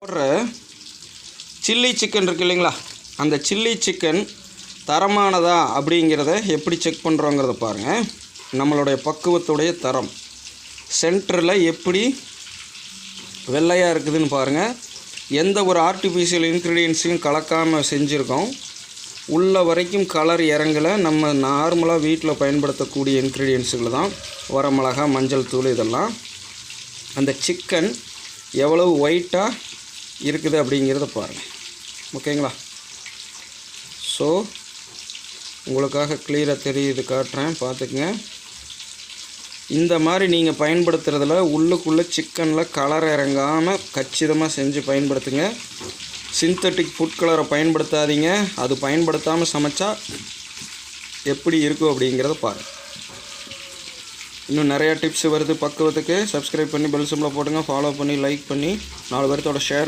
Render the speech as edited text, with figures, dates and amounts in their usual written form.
போடுற chilli chicken இருக்குது இல்லைங்களா, அந்த சில்லி சிக்கன் தரமானதா அப்படிங்கிறத எப்படி செக் பண்ணுறோங்கிறத பாருங்கள். நம்மளுடைய பக்குவத்துடைய தரம் சென்டரில் எப்படி வெள்ளையாக இருக்குதுன்னு பாருங்கள். எந்த ஒரு ஆர்டிஃபிஷியல் இன்க்ரீடியன்ஸையும் கலக்காமல் செஞ்சுருக்கோம். உள்ள வரைக்கும் கலர் இறங்கலை. நம்ம நார்மலாக வீட்டில் பயன்படுத்தக்கூடிய இன்க்ரீடியன்ஸுகள் தான், வரமிளகா, மஞ்சள் தூள், இதெல்லாம். அந்த சிக்கன் எவ்வளவு ஒயிட்டாக இருக்குது அப்படிங்கிறத பாருங்கள். ஓகேங்களா? ஸோ உங்களுக்காக கிளியராக தெரியுது, காட்டுறேன், பார்த்துக்குங்க. இந்த மாதிரி நீங்கள் பயன்படுத்துகிறதுல உள்ளுக்குள்ளே சிக்கனில் கலர் இறங்காமல் கச்சிதமாக செஞ்சு பயன்படுத்துங்க. சிந்தட்டிக் ஃபுட் கலரை பயன்படுத்தாதீங்க. அது பயன்படுத்தாமல் சமைச்சா எப்படி இருக்கும் அப்படிங்கிறத பாருங்கள். இன்னும் நிறையா டிப்ஸ் வருது பக்குவத்துக்கு. சப்ஸ்கிரைப் பண்ணி பெல் சிம்பிளை போட்டுங்க. ஃபாலோ பண்ணி லைக் பண்ணி 4 பேர்த்தோட ஷேர்